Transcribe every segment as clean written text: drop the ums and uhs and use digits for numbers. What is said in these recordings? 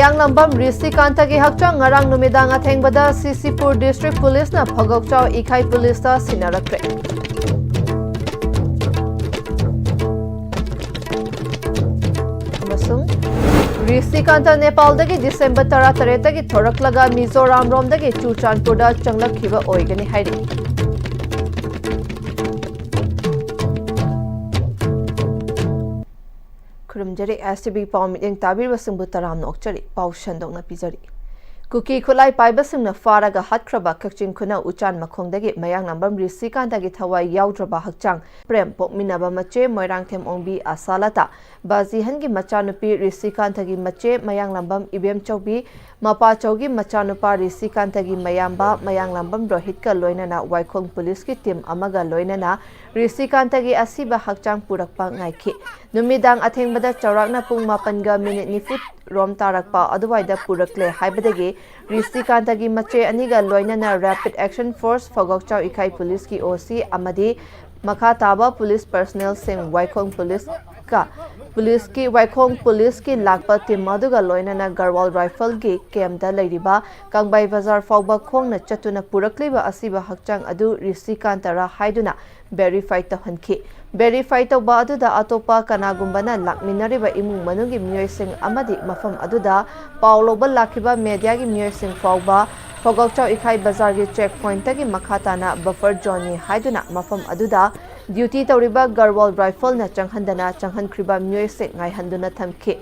Mayang lambam Ristikanta ki hakchang ngarang numidang athengbada Sisipur District Police na Phagokchau Ikai Police ta sinarakre. Amasung Ristikanta Nepal dagi December 13 dagi thoraklaga Mizoram rom dagi Chuchanpur da changlakhiba oigani hairi. Kurumjari STB Pau Meeting Tabir Basingbu Taram Nokchari Pau Shandong na Pizari. Kuki Kulai Pai Basing na Faraga Hatkraba Kakchin Kuna Uchan Makongdagi Mayang Nambam Risikantagi Thawai Yaudraba Hakchang Prem Pokminaba Mache Moirang Them Ongbi Asalata Bazi Hangi Machanupi Risikantagi Mache Mayang Lambam Ibem Chaubi Mapa Chaugi Machanupa Risikantagi Mayamba Mayang Lambam Rohitka Loinana Waikong Police ki team Amaga Loinana Risikantagi Asiba Hakchang Purakpa Ngaiki Numidang Athengbada Chaurakna Pung Mapanga Minute Nifut Rom Tarakpa Aduwaida Purakle Haibadagi Ristikantagi Mache Aniga Loinana Rapid Action Force Phagokchau Ikai Police ki OC Amadi Makataba Police Personnel Sing Waikong Police ka Police ki Waikong Police ki Lakpa Team Maduga Loinana Garwal Rifle ki Kemda Lairiba Kangbai Bazar Fauba Khongna Chatuna Purakliba Asiba Hakchang Adu Ristikantara Haiduna Verify Tahanki Verify tauba aduda atopa kanagumbana lakminariba imung manungi myoising amadi mafam aduda pauloba lakiba media gi myoising fauba Phagokchau Ikai Bazar gi checkpoint tagi makhatana buffer zone ni haiduna mafam aduda duty tawriba Garwal Rifle na changhandana changhankriba myoising ngai handuna thamki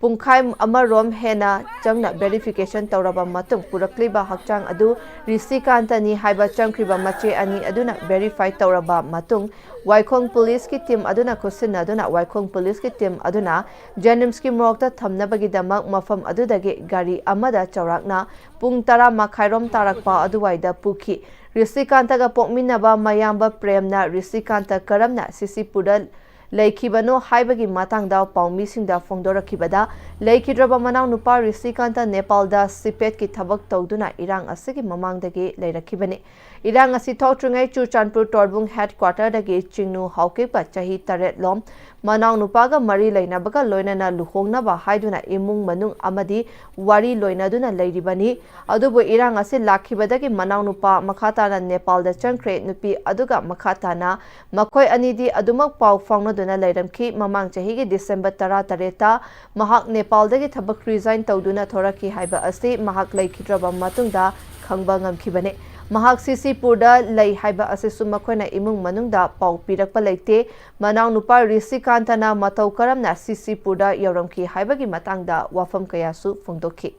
Pungkai amarom hena changna verification tawraba matung purakliba hakchang adu Risikanta ni haiba changkriba mache ani aduna verify tawraba matung Waikong Police ki team aduna kusina aduna Waikong Police ki team aduna Jenims ki morokta thamnabagi damak mafam adudagi gari amada chawrakna pung tara makhairom tarakpa aduwaida pukhi Risikanta ga pokminaba mayamba premna Risikanta karamna Sisipur Laikibano Haibagi Matangda Paumi Singda Fongdorakibada Laikidraba Manau Nupa Risikanta Nepal da Sipet ki Tabak Tauduna Irang Asigi Mamangdagi Lairakibani Irang Asi Tautrungai Chuchanpur Torbung Headquarter dagi Chingnu Haukipa Chahi Taret Lom Manau Nupaga Mari Lainabaga Loinana Luhongnaba Haiduna Imung Manung Amadi Wari Loinaduna Lairibani Adubu Irang Asi Lakibadagi Manau Nupa Makhatana Nepal da Chankre Nupi Aduga Makhatana Makoi Anidi Adumak Pau Fongnaduna Lairamki Mamang Chahigi December 13 Mahak Nepal dagi Thabak resign Tauduna Thoraki Haiba Asi Mahak Laikidraba Matungda Khangba Ngamkibane Mahak Sisipurda Lai Haiba Asisu Makoina Imung Manungda Pau Pirakpa Laite Manau Nupa Risikantana Matau Karamna Sisipurda Yauramki Haibagi Matangda Wafam Kayasu Fongdoki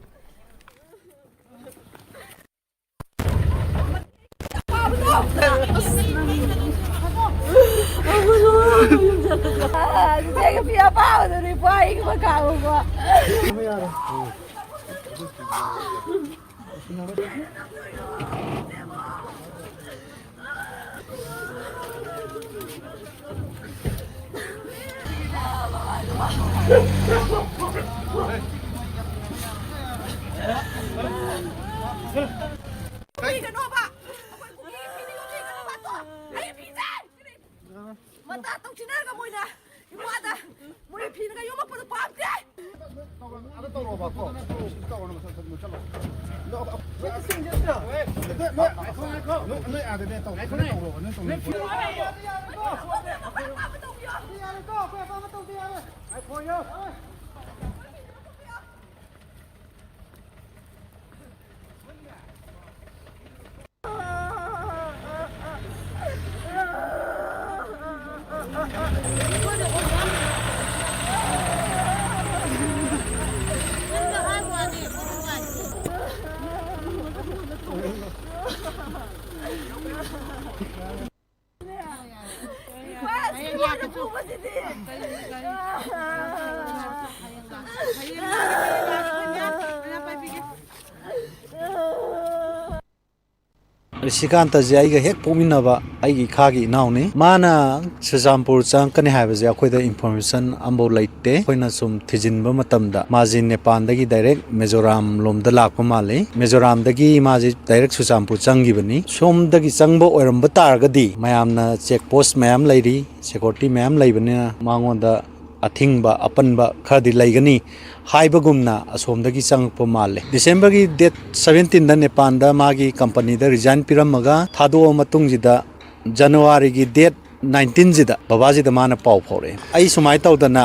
Risikanta Jaiga Hek Pominava Aigi Kagi Nauni Mana Shajampur Chankani Havaja Koida information Ambo Laite Koina Sum Tijin Bamatamda Mazin Nepandagi direct Mizoram Lomda Lakpamale Mizoram Dagi Maji direct Shajampur Changibani Som Dagi Changbo Oram Batargadi Mayamna check post Mayam Lady Security Mayam Laibana Mangonda Athingba Apanba Khadi Laigani हाइबगुमना असोमदगी चंगप माले December की date 17 दा नेपाल दा मागी company दा resign पिरमगा थादो मतुंगजिदा जनवरी की date 19 जिदा बाबाजी दा माना पाव फौरे आई सुमाय तौदना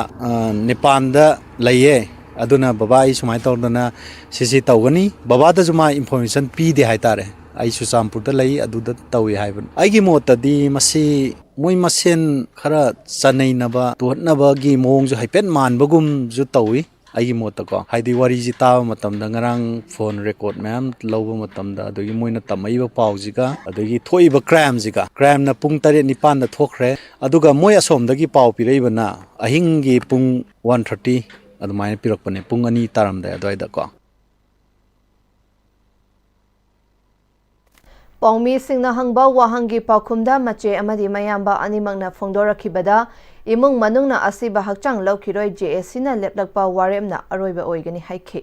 नेपाल दा लइए अदुना बाबा आई सुमाय तौदना सिसी तौगनी बाबा दा जुमा इंफॉर्मेशन पी दे हाइतारे आई सुचामपुर दा लई अदुदा तौई हाइबन आईगी मोतदी मसी मोय मसेन खरा चनैनबा तोहनबगी मोंग जो हाइपेन मानबगुम जो तौई आईगी मोतको हाइदी वारी जी ताब मतमदा ngarang phone record ma'am लौब मतमदा अदुगी Moyna तमैबा पाउजिगा अदुगी थोइबा crime ना पुंग 7-9 दा थोखरे अदुगा मोय असोमदगी पाउ पिरैबना अहिंगी पुंग 1:30 अदुमायना पिरकपने पुंग 2 तारमदा अदुइदा को पौमी सिंगना हंगबा वाहंगी पाखुमदा मचे अमदी मयाम्बा अनिमंगना फोंदोरखिबदा इमुंग मनुंगना असिबा हक्चांग लौखिरोय JSC ना लेपलकपा वारेमना अरोइबा ओइगनी हाइखे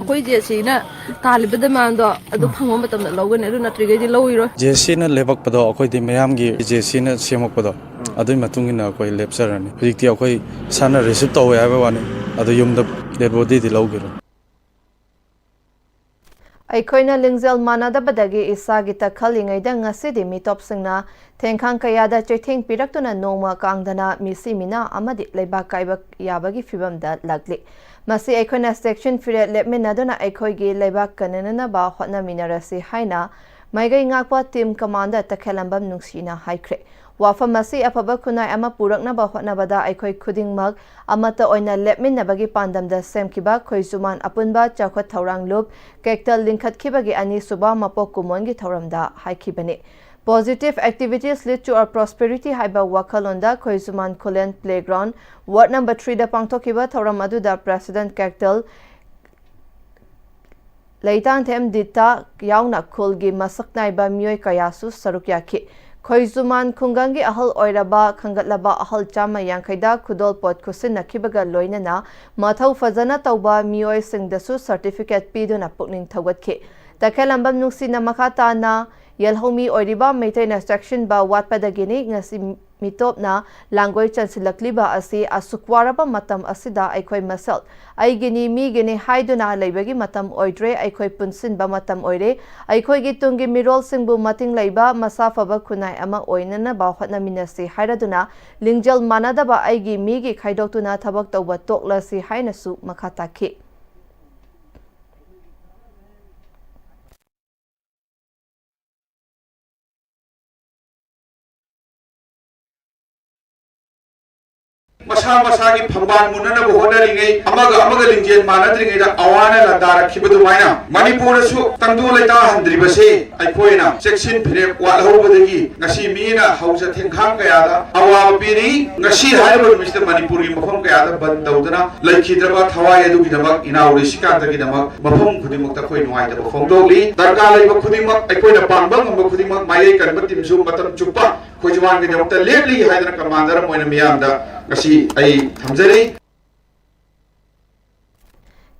कोई JSC ना तालिबदा मांदो अदु फंगो मतमना लौगने अदु नत्रिगेदि लौइरो JSC ना लेपकपदो अखोइदि मयामगी JSC ना सेमकपदो अदुइ मतुंगिना अखोइ लेपसरनी हुजिकति अखोइ साना रिसीव तौवे हाबा वानी अदु युमदा डेड बॉडी दि लौगिरो अखोइना लिंगजल मानदबदगी इसागी तखलिंगैदा ngasi मिटॉप सिंगना थेंखांग कयादा चेथिंग पिरक्तुना नोमा कांगदना मिसिमिना अमदि लेबा काइबा याबगी फिबमदा लागले मसी अखोइना सेक्शन फिरे लेपमिनादुना अखोइगी लेबा कननना बा होटना मिनारसी हाइना माइगै ngakpa टीम कमांडर तखेलंबम नुंगसिना हाइख्रे वाफम मसी अफबा खुनाय अमा पुरकनबा होटनबदा अखोइ खुदिंगमक अमता ओइना लेपमिनबगी पांदमदा सेमखिबा खोइसुमान अपुनबा चाखत थौरांग लुप केक्टल लिंखतखिबगी अनि सुबा मपोक कुमोनगी थौरमदा हाइखिबने Positive activities lead to our prosperity haiba wakalonda khoisuman Kulen playground ward number 3 da pangthokiba thoram aduda president Kektal Leitan them dita yauna khulgi masaknaiba myoi kayasu sarukyaki khoisuman khungangi ahal oiraba khangatlaba ahal chama yankhaida khudol pot khusin nakhibaga loinana mathau fazana tauba myoi singdasu certificate piduna pukning thawatki takhelambam nungsina makhata na Yelhomi oiriba meitena section ba watpadagini ngasi mitopna language chansilakliba asi asukwaraba matam asida aikhoi masal aigini migini haiduna leibagi matam oidre aikhoi punsin ba matam oire aikhoi gi tungi mirol singbu mating leiba masafaba kunai ama oinana ba hotna minasi hairaduna lingjal manada ba aigi migi khaidoktuna thabak tawba toklasi hainasu makhataki मसा मसा की फंबान मुनना होनरिंगे अमगा लिंजेन मानद्रिंगे अवाना लंदारखिबदुमायना मणिपुर सु तंदु लेता हंद्रिबसे अइखोइना section फिरे वालहौबदगी ngasi मीना हौजा थेंखांग कयादा अवाब पिरी ngasi हाइबो मिस्टर मणिपुर की मफम कयादा बंद तौदना लैखिद्रबा थवाय अदुगी दमक इनाउरे सिकादगी दमक मफम खुदिमक तखोइ नुवाइदबा फोंदोगली दरकार लेबा खुदिमक अइखोइना पांबा ngamba खुदिमक मायै करबा तिमसु मतम चुप्पा खोजवान के दमक लेबली हाइदना कमांडर मोइना मियामदा ngasi ai thamjari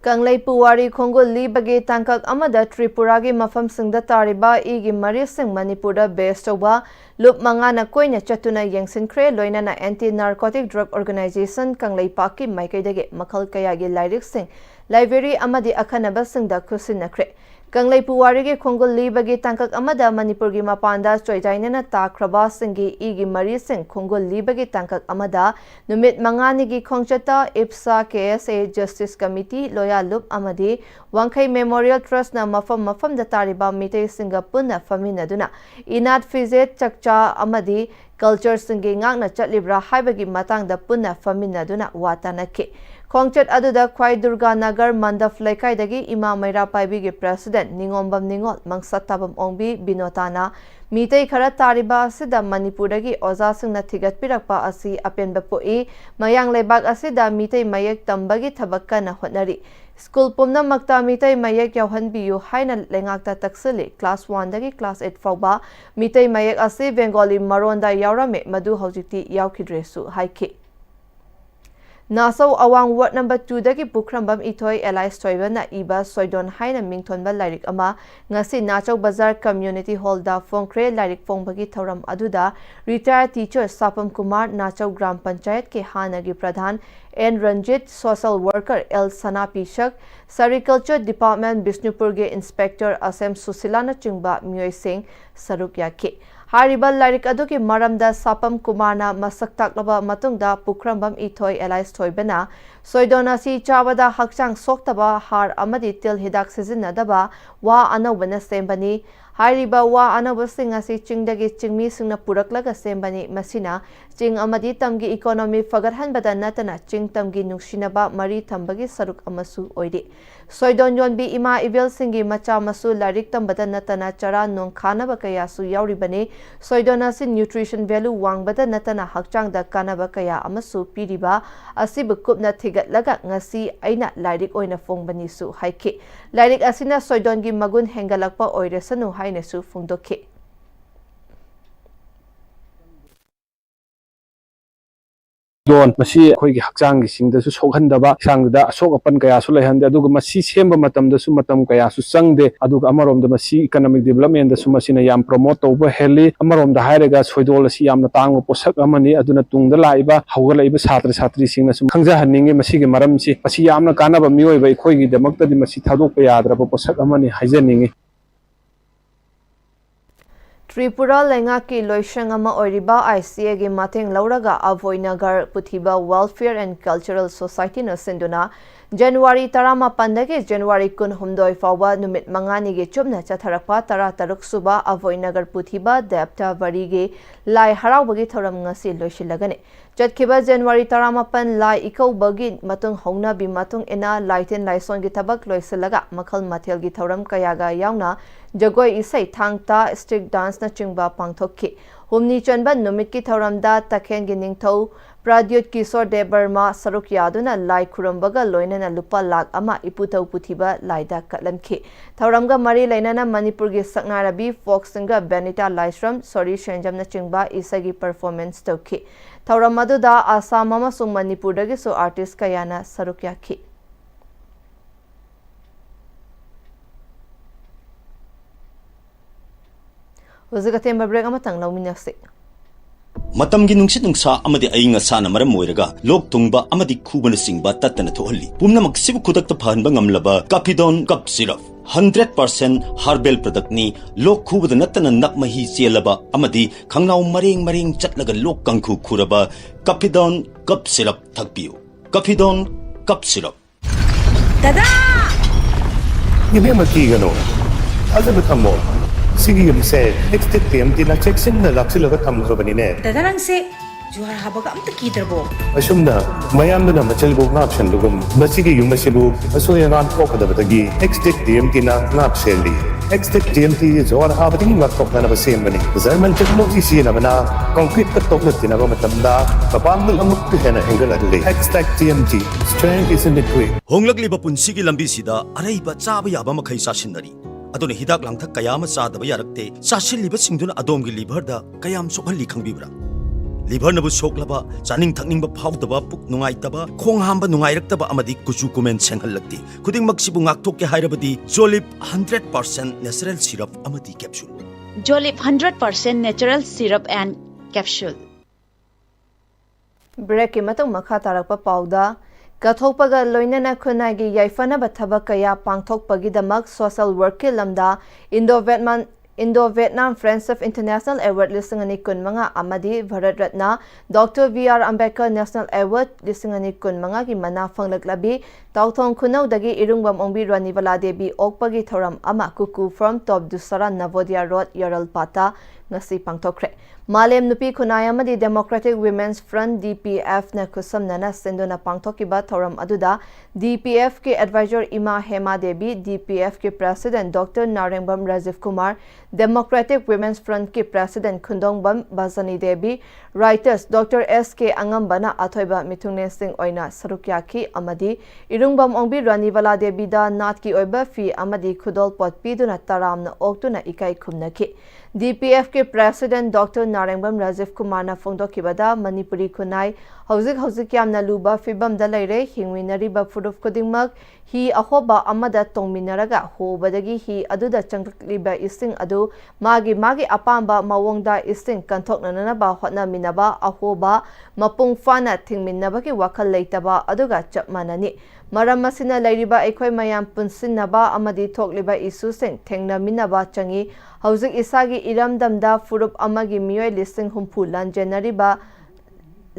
Kanglei Puwari Khongol Libagi Tangkak Amada Tripuragi Mafam Singda Tariba Igi Mari Sing Manipura based over Lup Mangana Koina Chatuna Yangsin Kre Loinana Anti-Narcotic Drug Organization Kanglei Paki Maikaidage Makal Kayagi Lyric Sing Library Amadi Akanaba Singda Kusinakre Kanglei Puwari ge Khongol Libagi Tangkak Amada Manipur gi Mapanda Choijainana Takraba Singi Igi Mari Sing Khongol Libagi Tangkak Amada Numit Mangani gi Khongchata IPSA KSA Justice Committee Loya Lup Amadi Wangkai Memorial Trust na mafam da tariba mitay singa punna faminaduna Inat Fizet Chakcha Amadi Culture Singi Ngakna Chatlibra Haibagi Matang da punna faminaduna Watanaki Khongchat aduda Kwai Durga Nagar Mandaf Laikai Ima Maira Paibi gi President Ningombam Ningol Mangsatabam Ongbi Binotana Mitay Khara Tariba Asida Manipuragi Oza Singna Thigat Pirakpa Asi Apenba Poi Mayang Lebak Asida Mitay Mayek Tambagi Tabakka na Hotnari School Pumna Makta Mitay Mayek Yauhan Biyu Haina Lengakta Taksili Class 1 dagi Class 8 Fauba Mitay Mayek Asi Bengali Maronda Yaurame Madu Haujikti Yaukidresu Haiki Nasau Awang Ward number 2 dagi Bukrambam Ithoi Elias Toibana Iba Soidon Haina Mingthonba Lairik Ama ngasi Nachau Bazar Community Hall da Fongkre Lairik Fongbagi Thoram Aduda retired teacher Sapam Kumar Nachau Gram Panchayat ke Hanagi Pradhan N Ranjit social worker L Sana Pishak Sericulture Department Bishnupur ge Inspector Asem Susilana Chingba Myoy Singh Saruk Yake Haribal Lairik Aduki Maramda Sapam Kumarna Masak Taklaba Matungda Pukrambam Ithoi Elias Toibana Soidona Si Chabada Hakchang Soktaba Har Amadi Til Hidak Sizinadaba Wa Anobana Sembani Hariba Wa Anobasing Si Chingdagi Chingmi Singna Puraklaga Sembani Masina Ching Amadi Tamgi Economy Fagarhan Bada Natana Ching Tamgi Nushinaba Mari Tambagi Saruk Amasu Oidi Soidon Yonbi Ima Ibil Singi Macha Masu Larik Tambada Natana Chara Nong Kanaba Kayasu Yauribani Soidona Sin Nutrition Value Wangbada Natana Hakchang da Kanaba Kaya Amasu Piriba Asibu Kupna Tigat Laga Ngasi Aina Larik Oina Fongbani Su Haiki Larik Asina Soidongi Magun Hengalakpa Oiresanu Hainesu Fungdoke Don masi khoi gi hakchang gi singda su sokhandaba sangda asok apan kaya su lehande aduga masi semba matam da su matam kaya su sangde aduga amarom da masi economic development da su masina yam promote over heli amarom da hairega soidol asi yamna tangwa posak amani aduna tungda laiba hawgalaiba satri satri singna su khangja hanninge masi gi maram si masi yamna kanaba mioi bai khoi gi damakta di masi thadok pa yadraba posak amani haijaninge Tripura Lengaki Loishangama Oriba ICA gi Mateng Lauraga Avoynagar Puthiba Welfare and Cultural Society na Sinduna January Tarama Pandagi January Kun Humdoi Fawa Numit Mangani gi Chubna Chatharakpa Tara Taruk Suba Avoynagar Puthiba Depta Varigi Lai Harawbagi Thoram Ngasi Loishilagane Jatkiba January Taramapan Lai Ikau Bagi Matung Hongna Bi Matung Ina Laitin Laison gi Tabak Loisilaga Makhal Mathel gi Thoram Kayaga Yauna Jagoi Isai Thangta Street Dance na Chingba Pangthokki Humni Chanba Numit ki Thoramda Takhen gi Ningthau Pradyut Kishore De Burma Saruk Yaduna Lai Kurumbaga Loinana Lupa Lak Ama Iputau Puthiba Laida Katlamki Thoramga Mari Lainana Manipur gi Saknarabi Folk Singer Benita Laisram Sorry Shenjam na Chingba Isagi Performance Toki Thoramadu da Assam amasung Manipur dagi so artist kayana Saruk Yaki Uzagatem break amatang lauminasi Matamgi nungsit nungsa amadi ayinga sana maram moiraga lok tungba amadi kubana singba tatana thohalli pumna maksibu kudakta phanba ngamlaba Capidon cup syrup 100% herbal product ni lok khubada natana nakmahi chelaba amadi khangnau maring maring chatlaga lok kangkhu khuraba Capidon cup syrup thakpiu Capidon cup syrup Dada Gimme makigano Azabutamo Sige say, next time din na check-in na laksila ka tamkabani ne. Dadarang se, juhar habaga amta kitarbo. Asum na, mayam na machalbo ngapshan lugum. Masige yung masibu, aso yung ang poka dabatagi. Next time din na ngapseli. Next time din juhar habating ngaktok na nabasembani. Zaman technology siya naman na concrete katok na tinabamatamda. Kapamil ang muktihan na hanggang adli. Next TMT, strength is in the quick. Honglagli ba punsigi lambi sida aray ba tsaba yaba makai sasinari. Aduna hidak langthak kayama sadaba yarakte sasilliba singduna adomgi liver da kayam sokhalli khangbibra liver nabu soklaba chaning thakning ba phawdaba puk nungai taba khong hamba nungai raktaba amadi kuchu kumen senghallakti khuding maksibu ngakthok ke hairabadi Jolip 100% natural syrup amadi capsule Jolip 100% natural syrup and capsule Break matang makha tarakpa pauda Kathokpaga loinana khunagi yaifana bathaba kaya pangthokpagi damak social work ki lamda Indo-Vietnam Friends of International Award lisingani kunmanga amadi Bharat Ratna Dr. V.R. Ambedkar National Award lisingani kunmanga ki mana fanglaglabi Tauthong Khunau dagi irungbam ongbi Ranivala Devi okpagi thoram ama kuku from Top Dusara Navodaya Road Yaral Pata ngasi pangthokre Malem Nupi Kunayamadi Democratic Women's Front DPF na kusamnana sendona pangthokiba thoram aduda DPF ke advisor Ima Hema Devi DPF ke President Dr. Narengbam Rajiv Kumar Democratic Women's Front ke President Khundongbam Bazani Devi Writers Dr. S.K. Angambana Athoiba Mithungne Singh Oina Sarukyaki Amadi Irungbam Ongbi Ranivala Devi da Natki Oiba Fi Amadi Khudol Pot Piduna Taramna Oktuna Ikai Khumnaki DPF ke President Dr. Narengbam Rajiv Kumar na Fongdokibada Manipuri Kunai ꯍꯧꯖꯤꯛ ꯌꯥꯝꯅ ꯂꯨꯕ ꯐꯤꯕꯝꯗ ꯂꯩꯔꯦ ꯍꯤꯡꯃꯤꯟꯅꯔꯤꯕ ꯐꯨꯔꯨꯞ ꯈꯨꯗꯤꯡꯃꯛ ꯍꯤ ꯑꯍꯣꯕ ꯑꯃꯗ ꯇꯣꯡꯃꯤꯟꯅꯔꯒ ꯍꯣꯕꯗꯒꯤ ꯍꯤ ꯑꯗꯨꯗ ꯆꯪꯂꯛꯂꯤꯕ ꯏꯁꯤꯡ ꯑꯗꯨ ꯃꯥꯒꯤ ꯑꯄꯥꯝꯕ ꯃꯑꯣꯡꯗ ꯏꯁꯤꯡ ꯀꯟꯊꯣꯛꯅꯅꯕ ꯍꯣꯠꯅꯃꯤꯟꯅꯕ ꯑꯍꯣꯕ ꯃꯄꯨꯡ ꯐꯥꯅ ꯊꯤꯡꯃꯤꯟꯅꯕꯒꯤ ꯋꯥꯈꯜ ꯂꯩꯇꯕ ꯑꯗꯨꯒ ꯆꯞ ꯃꯥꯟꯅꯅꯤ ꯃꯔꯝ ꯑꯁꯤꯅ ꯂꯩꯔꯤꯕ ꯑꯩꯈꯣꯏ ꯃꯌꯥꯝ ꯄꯨꯟꯁꯤꯟꯅꯕ ꯑꯃꯗꯤ ꯊꯣꯛꯂꯤꯕ ꯏꯁꯨꯁꯤꯡ ꯊꯦꯡꯅꯃꯤꯟꯅꯕ ꯆꯪꯏ ꯍꯧꯖꯤꯛ ꯏꯁꯥꯒꯤ ꯏꯔꯝꯗꯝꯗ ꯐꯨꯔꯨꯞ ꯑꯃꯒꯤ ꯃꯤꯑꯣꯏ 60,000 ꯂꯥꯟꯖꯦꯟꯅꯔꯤꯕ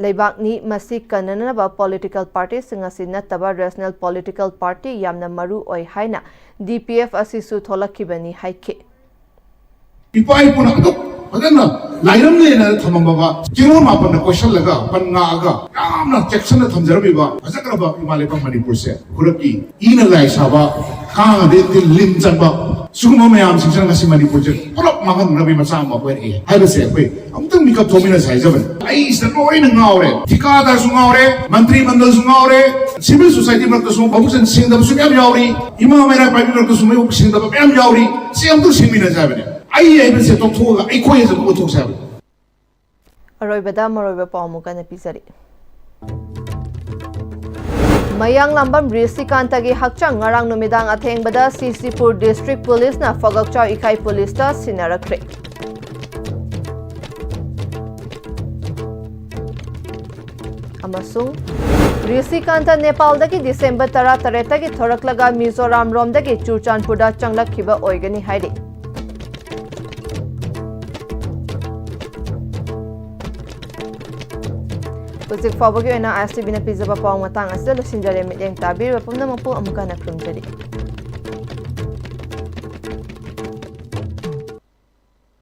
ꯂꯩꯕꯥꯛꯅꯤ ꯃꯁꯤ ꯀꯟꯅꯅꯕ ꯄꯣꯂꯤꯇꯤꯀꯦल ꯄꯥꯔꯇꯤꯁꯤꯡ ꯑꯁꯤ ꯅꯠꯇꯕ ꯔꯦꯁꯅꯦꯜ ꯄꯣꯂꯤꯇꯤꯀꯦल ꯄꯥꯔꯇꯤ ꯌꯥꯝꯅ ꯃꯔꯨ ꯑꯣꯏ ꯍꯥꯏꯅ DPF ꯑꯁꯤꯁꯨ ꯊꯣꯛꯂꯛꯈꯤꯕꯅꯤ ꯍꯥꯏꯈꯤ ꯏꯄꯥ-ꯏꯄꯨꯅ ꯑꯗꯨꯛ ꯐꯖꯅ ꯂꯥꯏꯔꯝꯂꯦꯅ ꯊꯝꯃꯝꯃꯕ ꯆꯤꯡꯂꯣꯟ ꯃꯥꯄꯟꯅ ꯀꯣꯏꯁꯜꯂꯒ ꯄꯟ ꯉꯥꯛꯑꯒ ꯌꯥꯝꯅ ꯆꯦꯛꯁꯤꯟꯅ ꯊꯝꯖꯔꯝꯃꯤꯕ ꯐꯖꯈ꯭ꯔꯕ ꯏꯃꯥ ꯂꯩꯕꯥꯛ ꯃꯅꯤꯄꯨꯔꯁꯦ ꯈꯨꯔꯞꯀꯤ ꯏꯅ ꯂꯥꯏ ꯁꯥꯕ ꯈꯥꯡꯉꯗꯤ ꯇꯤꯟ ꯂꯤꯟ ꯆꯪꯕ ꯁꯤꯒꯨꯝꯕ ꯃꯌꯥꯝꯁꯤꯡꯁꯤꯅ ꯉꯁꯤ ꯃꯅꯤꯄꯨꯔꯁꯦ ꯄꯨꯂꯞ ꯃꯥꯡꯍꯟꯅꯕꯒꯤ ꯃꯆꯥꯛ ꯑꯃ ꯑꯣꯏꯔꯛꯑꯦ ꯍꯥꯏꯕꯁꯦ ꯑꯩꯈꯣꯏ ꯑꯃꯨꯛꯇꯪ ꯃꯤꯀꯞ ꯊꯣꯛꯃꯤꯟꯅꯁꯤ ꯍꯥꯏꯖꯕꯅꯤ ꯑꯩꯁꯤꯗ ꯂꯣꯏꯅ ꯉꯥꯎꯔꯦ ꯊꯤꯀꯥꯗꯥꯔꯁꯨ ꯉꯥꯎꯔꯦ ꯃꯟꯇ꯭ꯔꯤ ꯃꯟꯗꯜꯁꯨ ꯉꯥꯎꯔꯦ ꯁꯤꯚꯤꯜ ꯁꯣꯁꯥꯏꯇꯤ ꯃꯔꯛꯇꯁꯨ ꯃꯕꯨꯛꯆꯦꯜ ꯁꯦꯡꯗꯕꯁꯨ ꯃꯌꯥꯝ ꯌꯥꯎꯔꯤ ꯏꯃꯥ ꯃꯩꯔꯥ ꯄꯥꯏꯕꯤ ꯃꯔꯛꯇꯁꯨ ꯃꯕꯨꯛ ꯁꯦꯡꯗꯕ ꯃꯌꯥꯝ ꯌꯥꯎꯔꯤ ꯁꯤ ꯑꯃꯨꯛꯇꯪ ꯁꯦꯡꯃꯤꯟꯅꯁꯤ ꯍꯥꯏꯕꯅꯤ ꯑꯩ ꯍꯥꯏꯕꯁꯦ ꯇꯣꯛꯊꯣꯛꯑꯒ ꯑꯩꯈꯣꯏ ꯍꯥꯏꯕꯁꯦ ꯎꯠꯊꯣꯛꯁꯤ ꯍꯥꯏꯕꯅꯤ ꯑꯔꯣꯏꯕꯗ ꯃꯔꯣꯏꯕ ꯄꯥꯎ ꯑꯃꯨꯛꯀ ꯄꯤꯖꯔꯤ ꯃꯌꯥꯡ ꯂꯥꯝꯕꯝ ꯔꯤꯁꯤꯀꯥꯟꯇꯒꯤ ꯍꯛꯆꯥꯡ ꯉꯔꯥꯡ ꯅꯨꯃꯤꯗꯥꯡ ꯑꯊꯦꯡꯕꯗ ꯁꯤꯁꯤꯄꯨꯔ ꯗꯤꯁꯇ꯭ꯔꯤꯛ ꯄꯨꯂꯤꯁꯅ ꯐꯒꯛꯆꯥꯎ ꯏꯀꯥꯏ ꯄꯨꯂꯤꯁꯇ ꯁꯤꯟꯅꯔꯛꯈ꯭ꯔꯦ ꯑꯃꯁꯨꯡ ꯔꯤꯁꯤꯀꯥꯟꯇ ꯅꯦꯄꯥꯜꯗꯒꯤ ꯗꯤꯁꯦꯝꯕꯔ 18ꯗꯒꯤ ꯊꯣꯔꯛꯂꯒ ꯃꯤꯖꯣꯔꯥꯝ ꯔꯣꯝꯗꯒꯤ ꯆꯨꯔꯆꯥꯟꯄꯨꯔꯗ ꯆꯪꯂꯛꯈꯤꯕ ꯑꯣꯏꯒꯅꯤ ꯍꯥꯏꯔꯤ ꯍꯧꯖꯤꯛ ꯐꯥꯎꯕꯒꯤ ꯑꯣꯏꯅ ISTVꯅ ꯄꯤꯖꯕ ꯄꯥꯎ ꯃꯇꯥꯡ ꯑꯁꯤꯗ ꯂꯣꯏꯁꯤꯟꯖꯔꯦ ꯃꯤꯠꯌꯦꯡ ꯇꯥꯕꯤꯔꯤꯕ ꯄꯨꯝꯅꯃꯛꯄꯨ ꯑꯃꯨꯛꯀ ꯍꯟꯅ ꯈꯨꯔꯨꯝꯖꯔꯤ